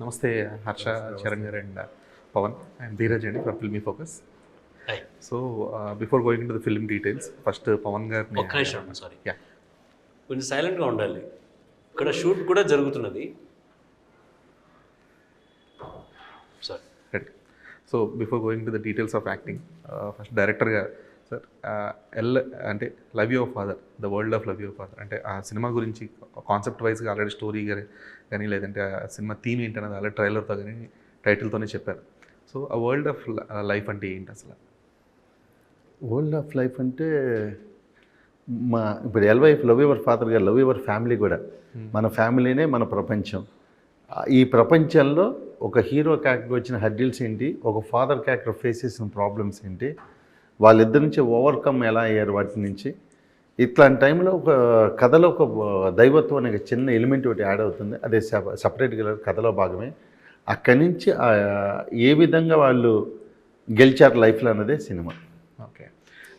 నమస్తే హర్ష, చరణ్ గారు and Pawan and Dheeraj అండి from Filmy Focus. Hi. So before going into the film details, first Pavan గారిని ఒక్క నిమిషం, సారీ, యా కొంచెం సైలెంట్గా ఉండాలి. ఇక్కడ షూట్ కూడా జరుగుతున్నది. Sorry. Ready. So before going to the details of acting, first డైరెక్టర్గా సార్ ఎల్ అంటే love your father, the world of love your father అంటే ఆ సినిమా గురించి కాన్సెప్ట్ వైజ్గా ఆల్రెడీ స్టోరీ కానీ లేదంటే ఆ సినిమా థీమ్ ఏంటనేది ఆల్రెడీ ట్రైలర్తో కానీ టైటిల్తోనే చెప్పారు. సో ఆ వరల్డ్ ఆఫ్ లైఫ్ అంటే ఏంటి అసలు? వరల్డ్ ఆఫ్ లైఫ్ అంటే ఇప్పుడు లవ్ యువర్ ఫాదర్ గారు లవ్ యువర్ ఫ్యామిలీ కూడా మన ఫ్యామిలీనే మన ప్రపంచం. ఈ ప్రపంచంలో ఒక హీరో క్యారెక్టర్ వచ్చిన హర్డిల్స్ ఏంటి, ఒక ఫాదర్ క్యారెక్టర్ ఫేస్ చేసిన ప్రాబ్లమ్స్ ఏంటి, వాళ్ళిద్దరి నుంచి ఓవర్కమ్ ఎలా అయ్యారు వాటి నుంచి. ఇట్లాంటి టైంలో ఒక కథలో ఒక దైవత్వం అనే చిన్న ఎలిమెంట్ ఒకటి యాడ్ అవుతుంది. అదే సపరేట్గా కథలో భాగమే. అక్కడి నుంచి ఏ విధంగా వాళ్ళు గెలిచారు లైఫ్లో అన్నదే సినిమా. ఓకే.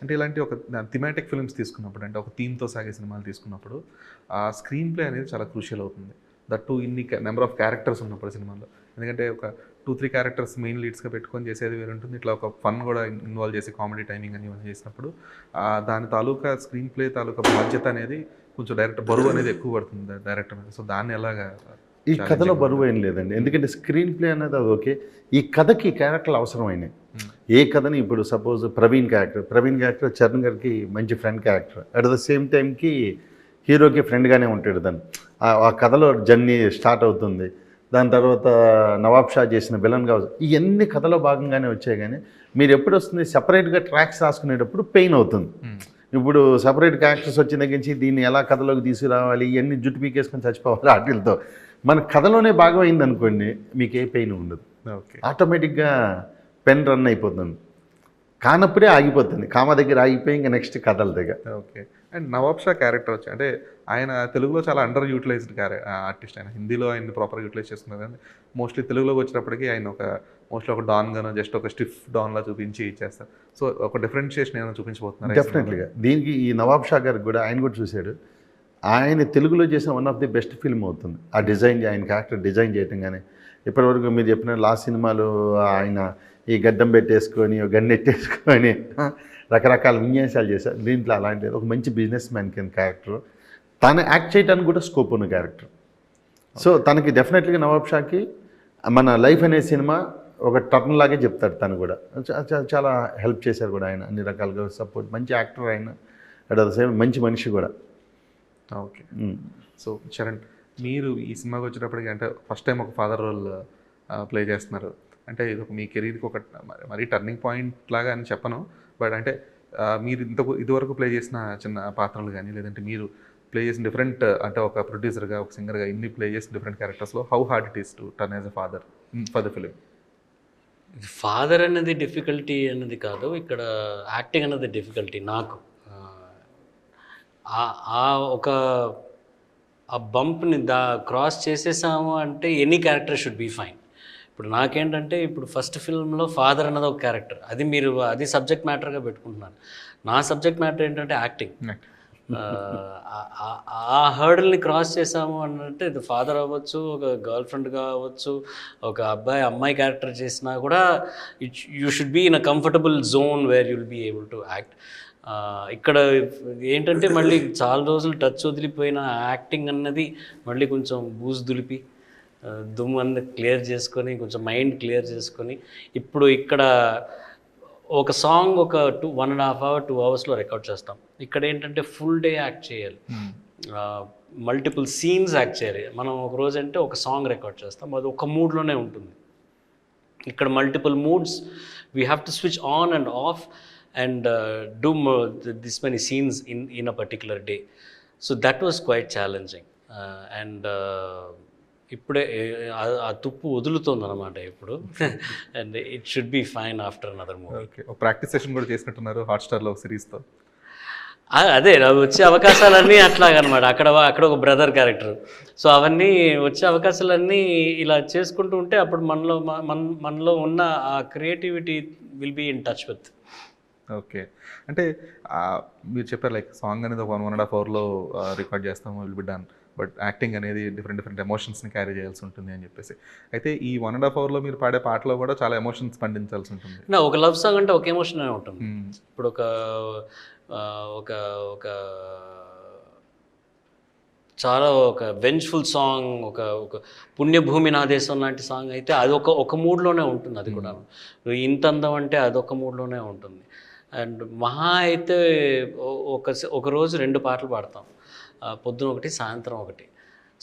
అంటే ఇలాంటి ఒక థిమాటిక్ ఫిల్మ్స్ తీసుకున్నప్పుడు, అంటే ఒక థీమ్తో సాగే సినిమాలు తీసుకున్నప్పుడు ఆ స్క్రీన్ ప్లే అనేది చాలా క్రూషియల్ అవుతుంది. దట్టు ఇన్ని నెంబర్ ఆఫ్ క్యారెక్టర్స్ ఉన్నప్పుడు సినిమాలో. ఎందుకంటే ఒక 2-3 క్యారెక్టర్స్ మెయిన్ లీడ్స్గా పెట్టుకొని చేసేది వేరు ఉంటుంది. ఇట్లా ఒక ఫన్ కూడా ఇన్వాల్వ్ చేసి కామెడీ టైమింగ్ అని ఇవన్నీ చేసినప్పుడు దాని తాలూకా స్క్రీన్ ప్లే తాలూకా బాధ్యత అనేది కొంచెం డైరెక్టర్ బరువు అనేది ఎక్కువ పడుతుంది డైరెక్టర్ మీద. సో దాన్ని ఎలాగా? ఈ కథలో బరువు ఏం లేదండి, ఎందుకంటే స్క్రీన్ ప్లే అనేది అది ఓకే. ఈ కథకి క్యారెక్టర్లు అవసరమైనవి. ఏ కథని ఇప్పుడు సపోజ్ ప్రవీణ్ క్యారెక్టర్ చరణ్ గారికి మంచి friend character, at the same టైంకి హీరోకి ఫ్రెండ్గానే ఉంటాడు. దాన్ని ఆ కథలో జర్నీ స్టార్ట్ అవుతుంది. దాని తర్వాత నవాబ్ షా చేసిన విలన్ కావచ్చు. ఇవన్నీ కథలో భాగంగానే వచ్చాయి. కానీ మీరు ఎప్పుడు వస్తుంది సపరేట్గా ట్రాక్స్ రాసుకునేటప్పుడు పెయిన్ అవుతుంది. ఇప్పుడు సపరేట్ క్యారెక్టర్స్ వచ్చిన దగ్గర నుంచి దీన్ని ఎలా కథలోకి తీసుకురావాలి, ఇవన్నీ జుట్టు పీకేసుకొని చచ్చిపోవాలి వాటితో. మన కథలోనే భాగం అయింది అనుకోండి, మీకు ఏ పెయిన్ ఉండదు. ఓకే. ఆటోమేటిక్గా పెన్ రన్ అయిపోతుంది, కానప్పుడే ఆగిపోతుంది. కామ దగ్గర ఆగిపోయి ఇంకా నెక్స్ట్ కథల దగ్గర. Okay. And Nawab Shah character వచ్చి అంటే ఆయన తెలుగులో చాలా అండర్ యూటిలైజ్డ్ ఆర్టిస్ట్. ఆయన హిందీలో ఆయన ప్రాపర్గా యూటిలైజ్ చేస్తున్నారు, కానీ మోస్ట్లీ తెలుగులోకి వచ్చినప్పటికీ ఆయన మోస్ట్లీ ఒక డాన్గానో జస్ట్ ఒక స్టిఫ్ డాన్లా చూపించి ఇచ్చేస్తారు. సో ఒక డిఫరెన్షియేషన్ ఏమైనా చూపించబోతున్నారు? డెఫినెట్గా దీనికి ఈ నవాబ్ షా గారికి కూడా ఆయన కూడా చూశాడు. ఆయన తెలుగులో చేసిన one of the best film అవుతుంది. ఆ డిజైన్, ఆయన క్యారెక్టర్ డిజైన్ చేయటం కానీ ఇప్పటివరకు మీరు చెప్పిన లాస్ట్ సినిమాలో ఆయన ఈ గడ్డం పెట్టేసుకొని గన్ను ఎట్టేసుకొని రకరకాల విన్యాసాలు చేశారు. దీంట్లో అలాంటిది ఒక మంచి బిజినెస్ మ్యాన్ కింద క్యారెక్టర్, తను యాక్ట్ చేయడానికి కూడా స్కోప్ ఉన్న క్యారెక్టర్. సో తనకి డెఫినెట్గా నవాబ్ షాకి మన లైఫ్ అనే సినిమా ఒక టర్న్ లాగే చెప్తాడు. తను కూడా చాలా హెల్ప్ చేశారు కూడా ఆయన, అన్ని రకాలుగా సపోర్ట్. మంచి యాక్టర్ ఆయన, అట్ ద సేమ్ మంచి మనిషి కూడా. ఓకే. సో చరణ్, మీరు ఈ సినిమాకి వచ్చేటప్పటికి అంటే ఫస్ట్ టైం ఒక ఫాదర్ రోల్ ప్లే చేస్తున్నారు. అంటే ఇది మీ కెరీర్కి ఒక మరీ టర్నింగ్ పాయింట్ లాగా అని చెప్పను, బట్ అంటే మీరు ఇదివరకు ప్లే చేసిన చిన్న పాత్రలు కానీ లేదంటే మీరు ప్లే చేసిన డిఫరెంట్, అంటే ఒక ప్రొడ్యూసర్గా ఒక సింగర్గా ఇన్ని ప్లే చేసిన డిఫరెంట్ క్యారెక్టర్స్లో how hard it is to turn as a father for the film? Father అనేది డిఫికల్టీ అనేది కాదు, ఇక్కడ యాక్టింగ్ అనేది డిఫికల్టీ నాకు. ఒక ఆ బంప్ని క్రాస్ చేసేసాము అంటే any character should be fine. ఇప్పుడు నాకేంటంటే ఇప్పుడు ఫస్ట్ ఫిల్మ్లో ఫాదర్ అన్నది ఒక క్యారెక్టర్, అది సబ్జెక్ట్ మ్యాటర్గా పెట్టుకుంటున్నాను. నా సబ్జెక్ట్ మ్యాటర్ ఏంటంటే యాక్టింగ్. ఆ హర్డల్ని క్రాస్ చేసాము అంటే ఇది ఫాదర్ అవ్వచ్చు, ఒక గర్ల్ ఫ్రెండ్గా అవ్వచ్చు, ఒక అమ్మాయి క్యారెక్టర్ చేసినా కూడా you should be in a comfortable zone where you'll be able to act. ఇక్కడ ఏంటంటే మళ్ళీ చాలా రోజులు టచ్ వదిలిపోయిన యాక్టింగ్ అన్నది మళ్ళీ కొంచెం బూజు దులిపి దుమ్ము అన్నది క్లియర్ చేసుకొని కొంచెం మైండ్ క్లియర్ చేసుకొని ఇప్పుడు ఇక్కడ ఒక సాంగ్ ఒక 1.5 hours 2 hours రికార్డ్ చేస్తాం. ఇక్కడ ఏంటంటే ఫుల్ డే యాక్ట్ చేయాలి, మల్టిపుల్ సీన్స్ యాక్ట్ చేయాలి. మనం ఒక రోజు అంటే ఒక సాంగ్ రికార్డ్ చేస్తాం, అది ఒక మూడ్లోనే ఉంటుంది. ఇక్కడ multiple moods we have to switch on and of and do this many scenes in a particular day. So that was quite challenging. And ఇప్పుడే ఆ తుప్పు వదులుతుంది అనమాట ఇప్పుడు. And it should be fine after another movie. Okay. ఒక practice session కూడా చేసినట్టున్నారు హాట్స్టార్లో ఒక సిరీస్తో. అదే వచ్చే అవకాశాలన్నీ అట్లాగనమాట. అక్కడ ఒక బ్రదర్ క్యారెక్టర్. సో అవన్నీ వచ్చే అవకాశాలన్నీ ఇలా చేసుకుంటూ ఉంటే అప్పుడు మనలో ఉన్న ఆ creativity will be in touch with. Okay. అంటే మీరు చెప్పారు లైక్ సాంగ్ అనేది ఒక 1.5 hours రికార్డ్ చేస్తాము, will be done. But acting అనేది డిఫరెంట్ ఎమోషన్స్ని క్యారీ చేయాల్సి ఉంటుంది అని చెప్పేసి. అయితే ఈ 1.5 అవర్లో మీరు పాడే పాటలో కూడా చాలా ఎమోషన్స్ పండించాల్సి ఉంటుంది. ఒక లవ్ సాంగ్ అంటే ఒక ఎమోషన్ అనే ఉంటుంది. ఇప్పుడు ఒక ఒక చాలా ఒక వెంజ్ఫుల్ సాంగ్, ఒక పుణ్యభూమి నా దేశం లాంటి సాంగ్ అయితే అది ఒక మూడ్లోనే ఉంటుంది. అది కూడా ఇంత అందం అంటే అదొక మూడ్లోనే ఉంటుంది. అండ్ మహా అయితే ఒక రోజు 2 పాటలు పాడతాం, పొద్దున ఒకటి సాయంత్రం ఒకటి.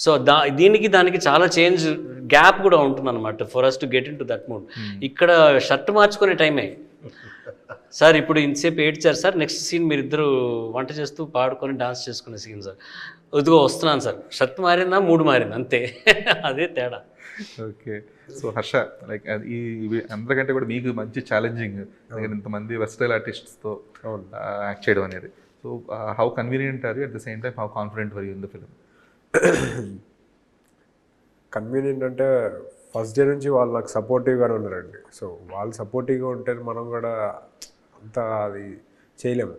సో దానికి చాలా చేంజ్ గ్యాప్ కూడా ఉంటుంది అనమాట for us to get into that mood. ఇక్కడ షర్ట్ మార్చుకునే టైమే సార్, ఇప్పుడు ఇంతసేపు ఏడ్చారు సార్, నెక్స్ట్ సీన్ మీరిద్దరు వంట చేస్తూ పాడుకొని డాన్స్ చేసుకునే సీన్ సార్, ఇదిగో వస్తున్నాను సార్, షర్ట్ మారిందా మూడు మారింది అంతే. అదే తేడా. ఓకే. సో హర్ష, లైక్ ఇవి అందరికంటే కూడా మీకు మంచి ఛాలెంజింగ్, ఇంతమంది వెస్టైల్ ఆర్టిస్ట్స్తో యాక్ట్ చేయడం అనేది. So how convenient are you, at the same time how confident were you in the film? Convenient అంటే ఫస్ట్ డే నుంచి వాళ్ళు నాకు సపోర్టివ్గానే ఉన్నారండి. సో వాళ్ళు సపోర్టివ్గా ఉంటే మనం కూడా అంత అది చేయలేము.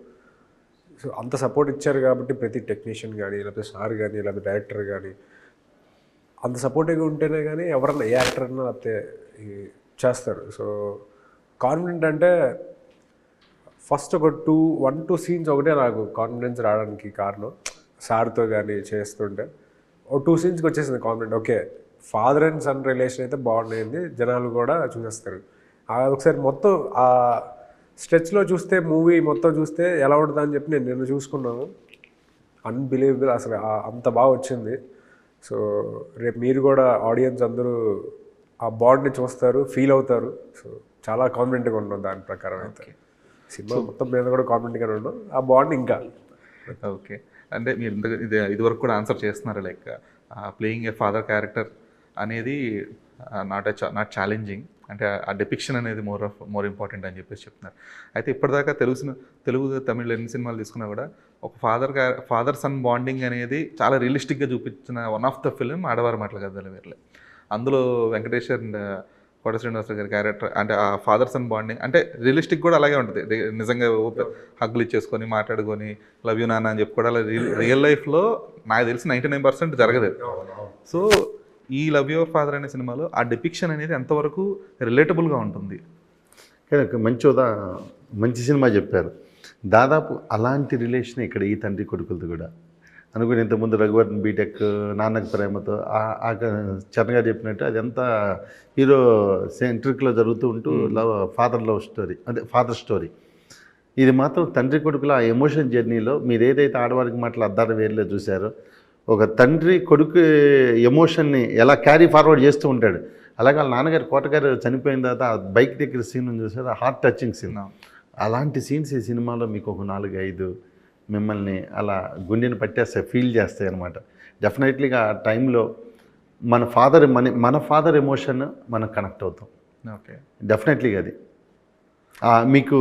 సో అంత సపోర్ట్ ఇచ్చారు కాబట్టి ప్రతి టెక్నీషియన్ కానీ, లేకపోతే సార్ కానీ, లేకపోతే డైరెక్టర్ కానీ అంత సపోర్టివ్గా ఉంటేనే కానీ ఎవరన్నా ఏ యాక్టర్ అన్నా లేకపోతే చేస్తారు. సో కాన్ఫిడెంట్ అంటే ఫస్ట్ ఒక 1-2 సీన్స్ ఒకటే నాకు కాన్ఫిడెన్స్ రావడానికి కారణం. సార్తో కానీ చేస్తుంటే 2 సీన్స్కి వచ్చేసింది confident. Okay, father and son relation అయితే బాగుండేది, జనాలు కూడా చూసేస్తారు. ఒకసారి మొత్తం ఆ స్ట్రెచ్లో చూస్తే, మూవీ మొత్తం చూస్తే ఎలా ఉంటుందని చెప్పి నేను చూసుకున్నాను. అన్బిలీవబుల్, అసలు అంత బాగా వచ్చింది. సో రేపు మీరు కూడా ఆడియన్స్ అందరూ ఆ బాండ్ని చూస్తారు, ఫీల్ అవుతారు. సో చాలా కాన్ఫిడెంట్గా ఉన్నాం దాని ప్రకారం అయితే. సినిమా మొత్తం మీద కూడా కాన్ఫిడెంట్గానే ఉన్నాం, ఆ బాండ్ ఇంకా. ఓకే. అంటే మీరు ఇదివరకు కూడా ఆన్సర్ చేస్తున్నారు, like playing a father character అనేది నాట్ ఛాలెంజింగ్, అంటే ఆ డిపిక్షన్ అనేది మోర్ ఇంపార్టెంట్ అని చెప్పేసి చెప్తున్నారు. అయితే ఇప్పటిదాకా తెలుగు తమిళ ఎన్ని సినిమాలు తీసుకున్నా కూడా ఒక ఫాదర్ సన్ బాండింగ్ అనేది చాలా రియలిస్టిక్గా చూపించిన వన్ ఆఫ్ ద ఫిలిం ఆడవారి మాటలు గద్దల వేర్లే. అందులో వెంకటేష్ అండ్ కోట శ్రీనివాసరావు గారి క్యారెక్టర్, అంటే ఆ ఫాదర్ సన్ బాండింగ్ అంటే రియలిస్టిక్ కూడా అలాగే ఉంటుంది. నిజంగా హగ్గులు ఇచ్చేసుకొని మాట్లాడుకొని లవ్ యూ నాన్న అని చెప్పుకోవడం రియల్ లైఫ్లో నాకు తెలిసి 99% జరగదు. సో ఈ లవ్ యువర్ ఫాదర్ అనే సినిమాలో ఆ డిపిక్షన్ అనేది ఎంతవరకు రిలేటబుల్గా ఉంటుంది? మంచి సినిమా చెప్పారు. దాదాపు అలాంటి రిలేషన్ ఇక్కడ ఈ తండ్రి కొడుకులతో కూడా అనుకుని, ఇంతకుముందు రఘువర్ధన్ బీటెక్, నాన్నకు ప్రేమతో చరణ్ గారు చెప్పినట్టు అది ఎంత హీరో సెంట్రిక్లో జరుగుతూ ఉంటూ లవ్ స్టోరీ, అదే ఫాదర్ స్టోరీ. ఇది మాత్రం తండ్రి కొడుకుల ఆ ఎమోషన్ జర్నీలో మీరు ఏదైతే ఆడవారికి మాటలు అద్దారు వేరులో చూశారో, ఒక తండ్రి కొడుకు ఎమోషన్ని ఎలా క్యారీ ఫార్వర్డ్ చేస్తూ ఉంటాడు. అలాగే వాళ్ళ నాన్నగారు కోటగారు చనిపోయిన తర్వాత ఆ బైక్ దగ్గర సీన్ చూసారు, హార్ట్ టచింగ్ సీన్. అలాంటి సీన్స్ ఈ సినిమాలో మీకు ఒక 4-5 మిమ్మల్ని అలా గుండెని పట్టేస్తాయి, ఫీల్ చేస్తాయి అనమాట. డెఫినెట్లీగా ఆ టైంలో మన ఫాదర్ ఎమోషన్ మనం కనెక్ట్ అవుతాం. ఓకే, డెఫినెట్లీగా అది మీకు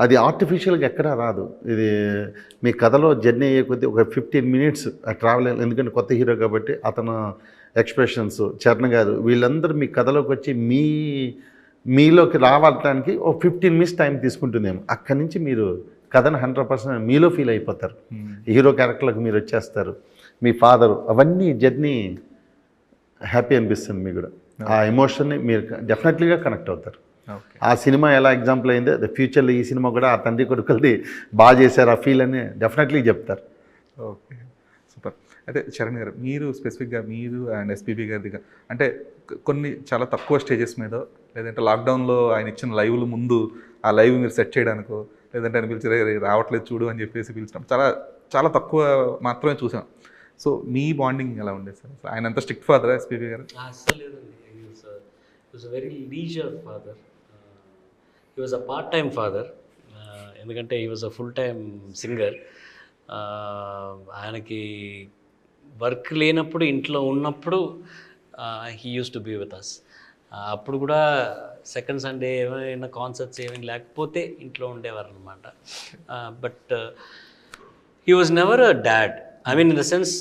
అది ఆర్టిఫిషియల్గా ఎక్కడా రాదు. ఇది మీ కథలో జర్నీ అయ్యే కొద్దీ ఒక 15 minutes ట్రావెల్, ఎందుకంటే కొత్త హీరో కాబట్టి అతను ఎక్స్ప్రెషన్స్, చరణ్ గారు వీళ్ళందరూ మీ కథలోకి వచ్చి మీలోకి రావడానికి ఒక 15 minutes టైం తీసుకుంటుందేమో. అక్కడి నుంచి మీరు కథను 100% మీలో ఫీల్ అయిపోతారు. హీరో క్యారెక్టర్లకు మీరు వచ్చేస్తారు, మీ ఫాదరు, అవన్నీ జర్నీ హ్యాపీ అనిపిస్తుంది మీకు కూడా. ఆ ఎమోషన్ని మీరు డెఫినెట్లీగా కనెక్ట్ అవుతారు. ఆ సినిమా ఎలా ఎగ్జాంపుల్ అయిందో ఫ్యూచర్లో ఈ సినిమా కూడా ఆ తండ్రి కొడుకులది బాగా చేశారు, ఆ ఫీల్ అని డెఫినెట్లీ చెప్తారు. Okay, super. అయితే చరణ్ గారు, మీరు స్పెసిఫిక్గా మీరు అండ్ ఎస్పీబీ గారిది అంటే కొన్ని చాలా తక్కువ స్టేజెస్ మీద, లేదంటే లాక్డౌన్లో ఆయన ఇచ్చిన లైవ్లు ముందు ఆ లైవ్ మీరు సెట్ చేయడానికో, లేదంటే ఆయన పిలిచి రావట్లేదు చూడు అని చెప్పేసి పిలిచడం చాలా తక్కువ మాత్రమే చూసాం. సో మీ బాండింగ్ ఎలా ఉండేది సార్? ఆయన అంత స్ట్రిక్ట్ ఫాదర్ ఎస్పీబీ గారు? అసలు లేదండి. He was a very leisure father. He was a part-time father. ఎందుకంటే he was a full-time singer. ఆయనకి వర్క్ లేనప్పుడు, ఇంట్లో ఉన్నప్పుడు he used to be with us. అప్పుడు కూడా సెకండ్ సండే ఏమైనా కాన్సర్ట్స్ ఏమైనా లేకపోతే ఇంట్లో ఉండేవారు అనమాట. But he was never a dad. I mean, in the sense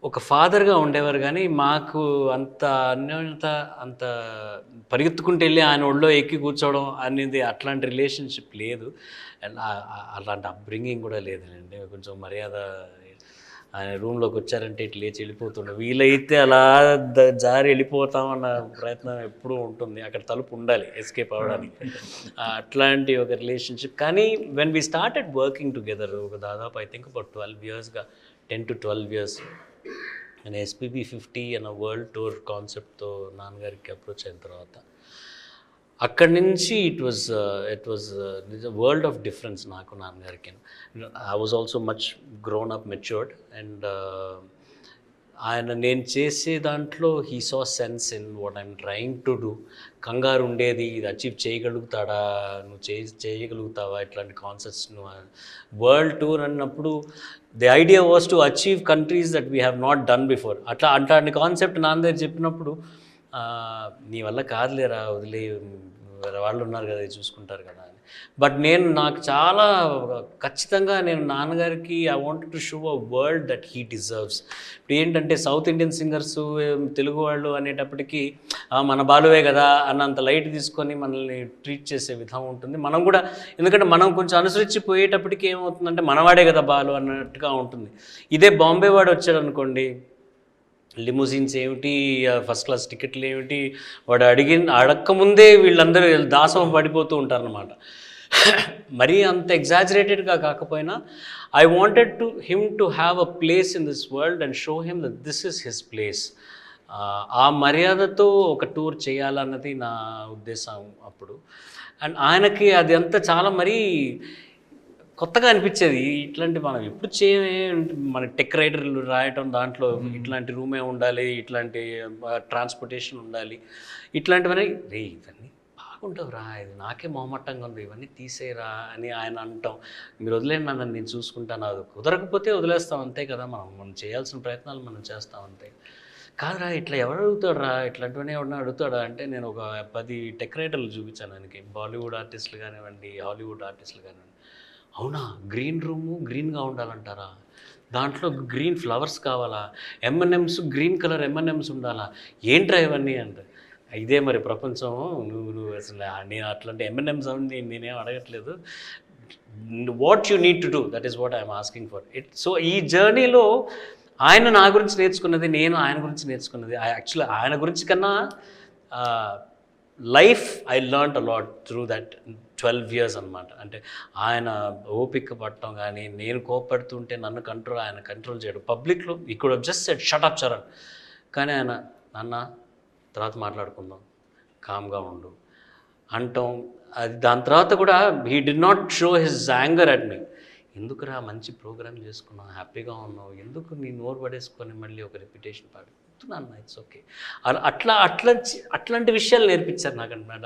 ఒక ఫాదర్గా ఉండేవారు, కానీ మాకు అంత అన్యోన్యత, అంత పరిగెత్తుకుంటూ వెళ్ళి ఆయన ఒళ్ళో ఎక్కి కూర్చోవడం అనేది అట్లాంటి రిలేషన్షిప్ లేదు. అండ్ అలాంటి అప్బ్రింగింగ్ కూడా లేదండి. కొంచెం మర్యాద ఆయన రూమ్లోకి వచ్చారంటే ఇట్లా లేచి వెళ్ళిపోతుండే, వీలైతే అలా జారి వెళ్ళిపోతామన్న ప్రయత్నం ఎప్పుడూ ఉంటుంది, అక్కడ తలుపు ఉండాలి ఎస్కేప్ అవ్వడానికి. అట్లాంటి ఒక రిలేషన్షిప్. కానీ when we started working together ఒక దాదాపు I think about 12 yearsగా 10 to 12 years నేను ఎస్పీబీ 50 అన్న వరల్డ్ టూర్ కాన్సెప్ట్తో నాన్నగారికి అప్రోచ్ అయిన తర్వాత అక్కడి నుంచి it was world of difference నాకు నాన్నగారికి. I was also much grown up matured and ఆయన నేను చేసే దాంట్లో he saw sense in what I'm trying to do. కంగారు ఉండేది, ఇది అచీవ్ చేయగలుగుతాడా, నువ్వు చేయగలుగుతావా, ఇట్లాంటి కాన్సెప్ట్స్. నువ్వు వరల్డ్ టూర్ అన్నప్పుడు the idea was to achieve countries that we have not done before. అట్లాంటి కాన్సెప్ట్ నాన్న దగ్గర చెప్పినప్పుడు నీ వల్ల కాదులేరా, వదిలే, వాళ్ళు ఉన్నారు కదా, చూసుకుంటారు కదా అని. బట్ నాకు చాలా ఖచ్చితంగా నేను నాన్నగారికి I wanted to show a world that he deserves. ఇప్పుడు ఏంటంటే సౌత్ ఇండియన్ సింగర్స్ తెలుగు వాళ్ళు అనేటప్పటికీ మన బాలువే కదా అన్నంత లైట్ తీసుకొని మనల్ని ట్రీట్ చేసే విధం ఉంటుంది. మనం కూడా, ఎందుకంటే మనం కొంచెం అనుసరించిపోయేటప్పటికి ఏమవుతుందంటే మనవాడే కదా బాలు అన్నట్టుగా ఉంటుంది. ఇదే బాంబే వాడు వచ్చాడు అనుకోండి, లిమోజిన్స్ ఏమిటి, ఫస్ట్ క్లాస్ టికెట్లు ఏమిటి, వాడు అడక్కముందే వీళ్ళందరూ దాసం పడిపోతూ ఉంటారనమాట. మరీ అంత ఎగ్జాజరేటెడ్గా కాకపోయినా I wanted him to have a place in this world and show him that this is his place. ఆ మర్యాదతో ఒక టూర్ చేయాలన్నది నా ఉద్దేశం అప్పుడు. అండ్ ఆయనకి అది అంతా చాలా మరీ కొత్తగా అనిపించేది. ఇట్లాంటి మనం ఎప్పుడు చేయమే, మన టెక్ రైడర్లు రాయటం, దాంట్లో ఇట్లాంటి రూమే ఉండాలి, ఇట్లాంటి ట్రాన్స్పోర్టేషన్ ఉండాలి, ఇట్లాంటివన్నీ ఇవన్నీ బాగుంటావురా, ఇది నాకే మొహమట్టంగా ఉంది, ఇవన్నీ తీసేయరా అని ఆయన అంటాం. మీరు వదిలేండి నన్ను, నేను చూసుకుంటాను, అది కుదరకపోతే వదిలేస్తాం అంతే కదా, మనం చేయాల్సిన ప్రయత్నాలు మనం చేస్తాం అంతే. కాదురా ఇట్లా ఎవరు అడుగుతాడురా, ఇట్లాంటివన్నీ ఎవరైనా అడుగుతాడా అంటే నేను ఒక 10 టెక్ రైడర్లు చూపించాను ఆయనకి, బాలీవుడ్ ఆర్టిస్టులు కానివ్వండి, హాలీవుడ్ ఆర్టిస్టులు కానివ్వండి. అవునా, గ్రీన్ రూము గ్రీన్గా ఉండాలంటారా, దాంట్లో గ్రీన్ ఫ్లవర్స్ కావాలా, M&M's గ్రీన్ కలర్ M&M's ఉండాలా, ఏంట్రా ఇవన్నీ అంటే, ఇదే మరి ప్రపంచం, నువ్వు అసలు నేను అట్లాంటి M&M's అని నేనేం అడగట్లేదు, what you need to do, that is what I'm asking for it. So ఈ జర్నీలో ఆయన నా గురించి నేర్చుకున్నది, నేను ఆయన గురించి నేర్చుకున్నది. యాక్చువల్లీ ఆయన గురించి కన్నా life I learned a lot through that 12 years అనమాట. అంటే ఆయన ఓపిక పట్టడం కానీ, నేను కోపడుతుంటే నన్ను ఆయన కంట్రోల్ చేయడం. పబ్లిక్లో ఈ could have just said shut up Charan, కానీ ఆయన నాన్న తర్వాత మాట్లాడుకుందాం, కామ్గా ఉండు అంటాం. అది దాని తర్వాత కూడా he did not show his anger at me. ఎందుకురా మంచి ప్రోగ్రామ్ చేసుకున్నావు, హ్యాపీగా ఉన్నావు, ఎందుకు నీ నోరు పడేసుకొని మళ్ళీ ఒక రెప్యుటేషన్ పాడు, నాన్న ఇట్స్ ఓకే. అట్లాంటి విషయాలు నేర్పించారు నాకు అన్నమాట.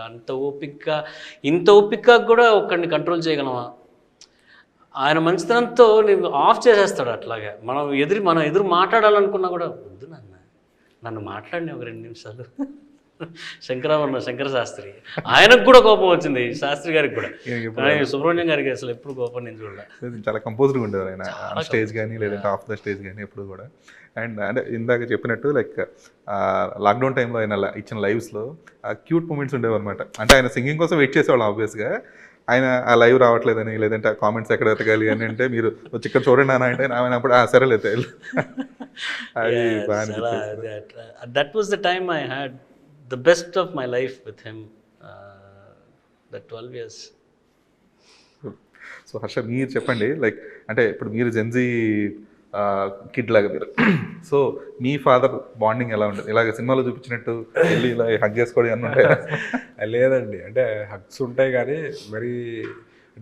ఇంత ఓపికగా కూడా ఒకరిని కంట్రోల్ చేయగలమా, ఆయన మంచితనంతో నేను ఆఫ్ చేసేస్తాడు. అట్లాగే మనం ఎదురు మాట్లాడాలనుకున్నా కూడా, వద్దు నాన్న నన్ను మాట్లాడిన ఒక 2 నిమిషాలు. శంకర శాస్త్రి, ఆయనకు కూడా కోపం వచ్చింది, శాస్త్రి గారికి కూడా. సుబ్రహ్మణ్యం గారికి అసలు ఎప్పుడు కోపం నేను చూడలేదు. చాలా కంపోజ్డ్గా ఉండేవారు ఆయన, ఆన్ స్టేజ్ కానీ లేదంటే ఆఫ్ ద స్టేజ్ కానీ ఎప్పుడు కూడా. అండ్ అంటే ఇందాక చెప్పినట్టు లైక్ లాక్డౌన్ టైంలో ఆయన ఇచ్చిన లైవ్స్లో క్యూట్ మూమెంట్స్ ఉండేవి అనమాట. అంటే ఆయన సింగింగ్ కోసం వెయిట్ చేసేవాళ్ళు ఆబ్వియస్గా. ఆయన ఆ లైవ్ రావట్లేదని, లేదంటే ఆ కామెంట్స్ ఎక్కడ ఎతకాలి అని అంటే, మీరు వచ్చి ఇక్కడ చూడండి అన్న అంటే ఆయన అప్పుడు సరేలేదు. అది బాగా that was the time I had the best of my life with him, that 12 years. So Harsha, మీరు చెప్పండి, లైక్ అంటే ఇప్పుడు మీరు జెన్జీ కిడ్ లాగా మీరు, సో మీ ఫాదర్ బాండింగ్ ఎలా ఉంటుంది? ఇలాగ సినిమాలో చూపించినట్టు వెళ్ళి ఇలా హగ్ చేసుకోవడం అన్నీ ఉంటాయి? లేదండి, అంటే హగ్స్ ఉంటాయి కానీ మరి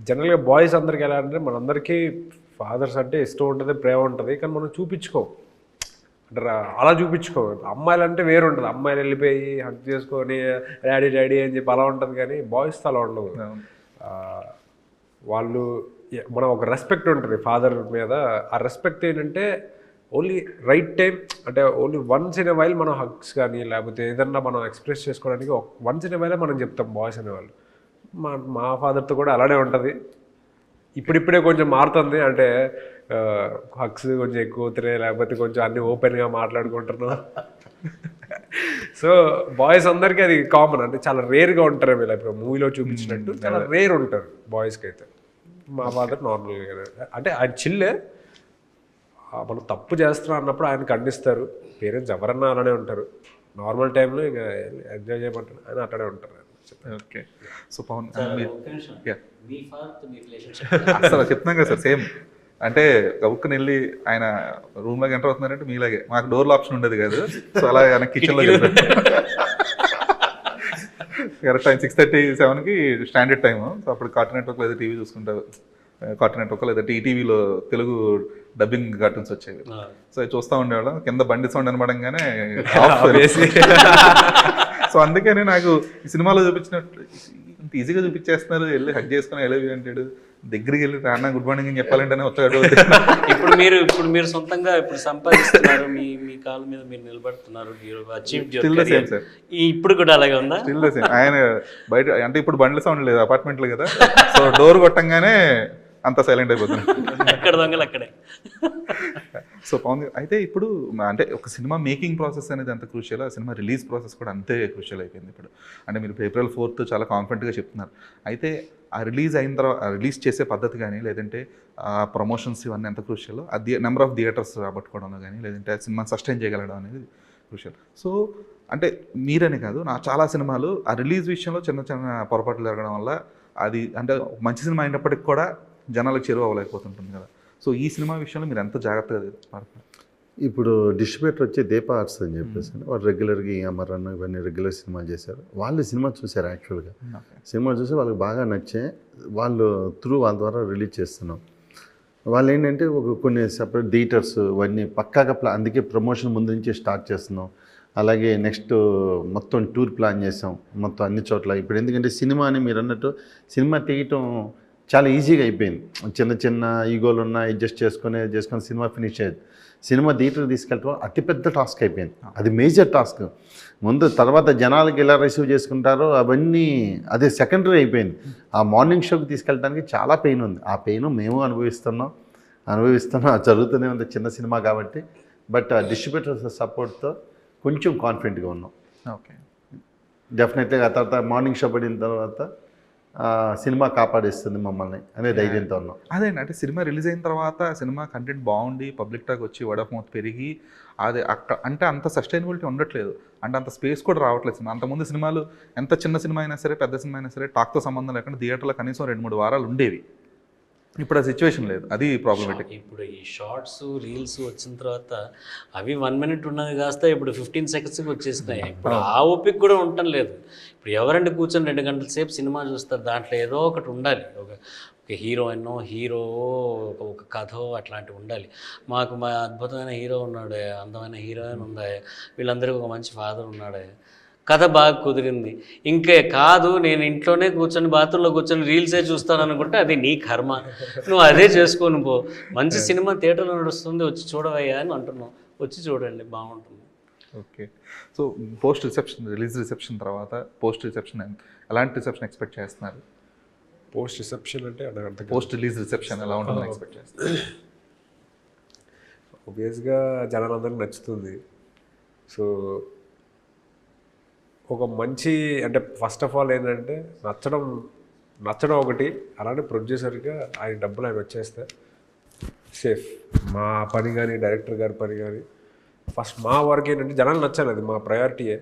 జనరల్గా బాయ్స్ అందరికి ఎలా అంటే, మనందరికీ ఫాదర్స్ అంటే ఇష్టం ఉంటుంది, ప్రేమ ఉంటుంది, కానీ మనం చూపించుకోం, అంటే అలా చూపించుకో. అమ్మాయిలు అంటే వేరు ఉంటుంది, అమ్మాయిలు వెళ్ళిపోయి హక్ చేసుకొని డాడీ డాడీ అని చెప్పి అలా ఉంటుంది, కానీ బాయ్స్తో అలా ఉండవు. వాళ్ళు మనం ఒక రెస్పెక్ట్ ఉంటుంది ఫాదర్ మీద. ఆ రెస్పెక్ట్ ఏంటంటే ఓన్లీ రైట్ టైం, అంటే only once in a while మనం హగ్స్ కానీ లేకపోతే ఏదన్నా మనం ఎక్స్ప్రెస్ చేసుకోవడానికి వన్స్ ఇన్ ఎ వైలే మనం చెప్తాం బాయ్స్ అనేవాళ్ళు. మా ఫాదర్తో కూడా అలానే ఉంటుంది. ఇప్పుడిప్పుడే కొంచెం మారుతుంది, అంటే హగ్స్ కొంచెం ఎక్కువ అవుతున్నాయి, లేకపోతే కొంచెం అన్నీ ఓపెన్గా మాట్లాడుకుంటున్నాం. సో బాయ్స్ అందరికీ అది కామన్, అంటే చాలా రేర్గా ఉంటారు వీళ్ళు. ఇప్పుడు మూవీలో చూపించినట్టు చాలా రేర్ ఉంటారు బాయ్స్కి అయితే. మా ఫాదర్ నార్మల్గా, అంటే ఆయన చిల్లే, మనం తప్పు చేస్తున్నాం అన్నప్పుడు ఆయన ఖండిస్తారు. పేరెంట్స్ ఎవరన్నా అలానే ఉంటారు. నార్మల్ టైంలో ఇంకా ఎంజాయ్ చేయమంటారు, ఆయన అట్లానే ఉంటారు. ఓకే. సో పవన్ రిలేషన్షిప్ అసలు చెప్తున్నాం కదా సార్, సేమ్ అంటే గబుక్కుని వెళ్ళి ఆయన రూమ్లోకి ఎంటర్ అవుతున్నారంటే మీలాగే మాకు డోర్లో ఆప్షన్ ఉండేది కాదు. సో అలా ఆయన కిచెన్లో కరెక్ట్ టైం 6:37కి స్టాండర్డ్ టైము. సో అప్పుడు కార్టూన్ నెట్వర్క్ లేదా టీవీ చూసుకుంటారు, కార్టూన్ నెట్వర్క్ లేదా ఈటీవీలో తెలుగు డబ్బింగ్ కార్టూన్స్ వచ్చేవి. సో అవి చూస్తూ ఉండేవాళ్ళం. కింద బండి సౌండ్ అనబడంగానే ఆఫ్ వేసి. సో అందుకని నాకు ఈ సినిమాలో చూపించినట్టు ఇంత ఈజీగా చూపించేస్తున్నారు, వెళ్ళి హక్ చేసుకుని ఎలవి అంటాడు, దగ్గరికి వెళ్ళి నాన్న గుడ్ మార్నింగ్ అని చెప్పాలంటేనే వచ్చాడు. ఇప్పుడు మీరు సొంతంగా ఇప్పుడు సంపాదిస్తున్నారు, మీ కాళ్ళ మీద మీరు నిలబడుతున్నారు, ఇప్పుడు కూడా అలాగే ఉందా? Still same. ఆయన బయట అంటే ఇప్పుడు బండ్ల సౌండ్ లేదు, అపార్ట్మెంట్లు కదా, సో డోర్ కొట్టంగానే అంత సైలెంట్ అయిపోతుంది. అక్కడ దొంగలు అక్కడే. సో పవన్ అయితే ఇప్పుడు అంటే ఒక సినిమా మేకింగ్ ప్రాసెస్ అనేది అంత క్రూషియల్, ఆ సినిమా రిలీజ్ ప్రాసెస్ కూడా అంతే క్రూషియల్ అయిపోయింది ఇప్పుడు. అంటే మీరు April 4th చాలా కాన్ఫిడెంట్గా చెప్తున్నారు. అయితే ఆ రిలీజ్ అయిన తర్వాత రిలీజ్ చేసే పద్ధతి కానీ, లేదంటే ప్రమోషన్స్ ఇవన్నీ ఎంత క్రూషియల్, అది నెంబర్ ఆఫ్ థియేటర్స్ రాబట్టుకోవడంలో కానీ, లేదంటే ఆ సినిమా సస్టైన్ చేయగలగడం అనేది క్రూషియల్. సో అంటే మీరని కాదు, నా చాలా సినిమాలు ఆ రిలీజ్ విషయంలో చిన్న చిన్న పొరపాట్లు జరగడం వల్ల అది అంటే మంచి సినిమా అయినప్పటికి కూడా జనాలకు చేరువ అవ్వలేకపోతుంటుంది కదా. సో ఈ సినిమా విషయంలో మీరు ఎంత జాగ్రత్తగా పడుతున్నారు? ఇప్పుడు డిస్ట్రిబ్యూటర్ వచ్చి దీపా ఆర్ట్స్ అని చెప్పేసి వాళ్ళు రెగ్యులర్గా ఈ అమరన్న ఇవన్నీ రెగ్యులర్ సినిమా చేశారు. వాళ్ళు సినిమా చూశారు, యాక్చువల్గా సినిమా చూసి వాళ్ళకి బాగా నచ్చే వాళ్ళు వాళ్ళ ద్వారా రిలీజ్ చేస్తున్నాం. వాళ్ళు ఏంటంటే కొన్ని సెపరేట్ థియేటర్స్ ఇవన్నీ పక్కాగా అందుకే ప్రమోషన్ ముందు నుంచి స్టార్ట్ చేస్తున్నాం. అలాగే నెక్స్ట్ మొత్తం టూర్ ప్లాన్ చేసాం మొత్తం అన్ని చోట్ల. ఇప్పుడు ఎందుకంటే సినిమా అని మీరు అన్నట్టు సినిమా తీయటం చాలా ఈజీగా అయిపోయింది. చిన్న చిన్న ఈగోలు ఉన్న అడ్జస్ట్ చేసుకొని సినిమా ఫినిష్ అయ్యేది. సినిమా థియేటర్కి తీసుకెళ్ళడం అతిపెద్ద టాస్క్ అయిపోయింది. అది మేజర్ టాస్క్. ముందు తర్వాత జనాలకి ఎలా రిసీవ్ చేసుకుంటారో అవన్నీ అదే సెకండరీ అయిపోయింది. ఆ మార్నింగ్ షోకి తీసుకెళ్ళడానికి చాలా పెయిన్ ఉంది. ఆ పెయిన్ మేము అనుభవిస్తున్నాం, అది జరుగుతూనే ఉంది చిన్న సినిమా కాబట్టి. బట్ ఆ డిస్ట్రిబ్యూటర్ సపోర్ట్తో కొంచెం కాన్ఫిడెంట్గా ఉన్నాం. ఓకే, డెఫినెట్గా. ఆ తర్వాత మార్నింగ్ షో పడిన తర్వాత సినిమా కాపాడేస్తుంది మమ్మల్ని అనే ధైర్యంతో ఉన్నాం. అదే అంటే సినిమా రిలీజ్ అయిన తర్వాత సినిమా కంటెంట్ బాగుండి పబ్లిక్ టాక్ వచ్చి వర్డ్ ఆఫ్ మౌత్ పెరిగి అది అక్కడ అంటే అంత సస్టైనబిలిటీ ఉండట్లేదు, అంటే అంత స్పేస్ కూడా రావట్లేదు సినిమా. అంతకుముందు సినిమాలు ఎంత చిన్న సినిమా అయినా సరే, పెద్ద సినిమా అయినా సరే, టాక్తో సంబంధం లేకుండా థియేటర్లో కనీసం 2-3 వారాలు ఉండేవి. ఇప్పుడు ఆ సిచ్యువేషన్ లేదు, అది ప్రాబ్లమేటిక్. ఇప్పుడు ఈ షార్ట్స్ రీల్స్ వచ్చిన తర్వాత అవి 1 minute ఉన్నది కాస్త ఇప్పుడు 15 secondsకి వచ్చేసినాయి. ఇప్పుడు ఆ ఓపిక కూడా ఉండటం లేదు. ఇప్పుడు ఎవరంటే కూర్చొని 2 గంటల సేపు సినిమా చూస్తారు, దాంట్లో ఏదో ఒకటి ఉండాలి, ఒక హీరోయిన్ హీరో ఒక కథో అట్లాంటివి ఉండాలి. మాకు మా అద్భుతమైన హీరో ఉన్నాడే, అందమైన హీరోయిన్ ఉందా, వీళ్ళందరికీ ఒక మంచి ఫాదర్ ఉన్నాడే, కథ బాగా కుదిరింది. ఇంకే కాదు నేను ఇంట్లోనే కూర్చొని బాత్రూంలో కూర్చొని రీల్సే చూస్తాను అనుకుంటే అది నీ కర్మ, నువ్వు అదే చేసుకొని పో. మంచి సినిమా థియేటర్లో నడుస్తుంది, వచ్చి చూడవయ్యా అని అంటున్నావు, వచ్చి చూడండి బాగుంటుంది. Okay. So post reception, release reception తర్వాత పోస్ట్ రిసెప్షన్ ఎలాంటి రిసెప్షన్ ఎక్స్పెక్ట్ చేస్తున్నారు? పోస్ట్ రిసెప్షన్ అంటే పోస్ట్ రిలీజ్ రిసెప్షన్ ఎలా ఉంటుందని ఎక్స్పెక్ట్ చేస్తున్నారు? ఆబ్వియస్గా జనాలందరికీ నచ్చుతుంది. సో ఒక మంచి అంటే ఫస్ట్ ఆఫ్ ఆల్ ఏంటంటే నచ్చడం ఒకటి, అలానే ప్రొడ్యూసర్గా ఆయన డబ్బులు ఆయన వచ్చేస్తే సేఫ్. మా పని కానీ డైరెక్టర్ గారి పని కానీ ఫస్ట్ మా వర్క్ ఏంటంటే జనాలు నచ్చాలి, అది మా ప్రయారిటీయే.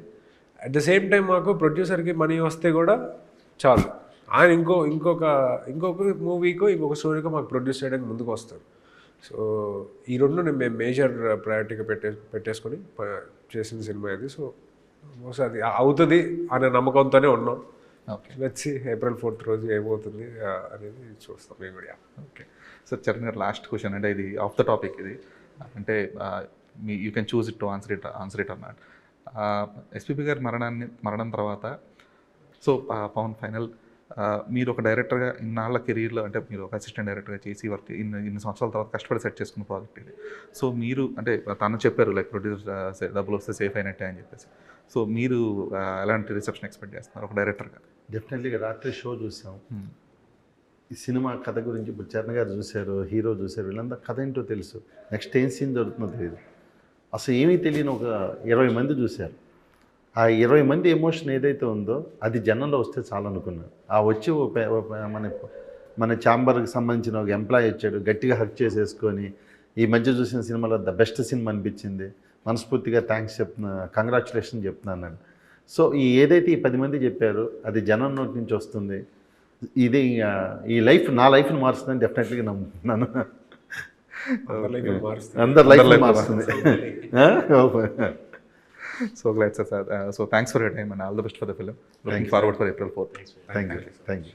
అట్ ద సేమ్ టైం మాకు ప్రొడ్యూసర్కి మనీ వస్తే కూడా చాలు. ఆయన ఇంకొక మూవీకో ఇంకొక స్టోరీకో మాకు ప్రొడ్యూస్ చేయడానికి ముందుకు వస్తారు. సో ఈ రెండు మేము మేజర్ ప్రయారిటీగా పెట్టేసుకొని చేసిన సినిమా ఇది. సో అది అవుతుంది అనే నమ్మకంతోనే ఉన్నాం. ఓకే, వచ్చి April 4th రోజు ఏమవుతుంది అనేది చూస్తాం మేము కూడా. ఓకే సార్, చరణ్ గారు లాస్ట్ క్వశ్చన్, అంటే ఇది ఆఫ్ ద టాపిక్ ఇది, అంటే you can choose it to answer it అన్నాడు. ఎస్పీబీ గారి మరణం తర్వాత సో పవన్ ఫైనల్ మీరు ఒక డైరెక్టర్గా ఇన్నాళ్ళ కెరీర్లో, అంటే మీరు ఒక అసిస్టెంట్ డైరెక్టర్గా చేసి వర్క్ ఇన్ని సంవత్సరాల తర్వాత కష్టపడి సెట్ చేసుకున్న ప్రాజెక్ట్ ఇది. సో మీరు అంటే తను చెప్పారు లైక్ ప్రొడ్యూసర్ డబ్బులు వస్తే సేఫ్ అయినట్టే అని చెప్పేసి. సో మీరు ఎలాంటి రిసెప్షన్ ఎక్స్పెక్ట్ చేస్తున్నారు ఒక డైరెక్టర్గా? డెఫినెట్లీగా రాత్రి షో చూసాం. ఈ సినిమా కథ గురించి ఇప్పుడు చరణ్ గారు చూశారు, హీరో చూశారు, వీళ్ళంతా కథ ఏంటో తెలుసు, నెక్స్ట్ ఏం సీన్ జరుగుతుందో తెలియదు, అసలు ఏమీ తెలియని ఒక 20 మంది చూశారు. ఆ 20 మంది ఎమోషన్ ఏదైతే ఉందో అది జనంలో వస్తే చాలనుకున్నారు. ఆ వచ్చి మన ఛాంబర్కి సంబంధించిన ఒక ఎంప్లాయీ వచ్చాడు, గట్టిగా హక్ చేసేసుకొని ఈ మధ్య చూసిన సినిమాలో ద బెస్ట్ సినిమా అనిపించింది, మనస్ఫూర్తిగా థ్యాంక్స్ చెప్తున్నా, కంగ్రాచులేషన్ చెప్తున్నాను నేను. సో ఏదైతే ఈ 10 మంది చెప్పారో అది జనం నోటి నుంచి వస్తుంది. ఇది ఈ లైఫ్ నా లైఫ్ని మారుస్తుందని డెఫినెట్లీగా నమ్ముతున్నాను. అందరి లైఫ్ మారుస్తుంది. So glad sir. So thanks for your time and all the best for the film. Looking forward for April 4th. Thank you.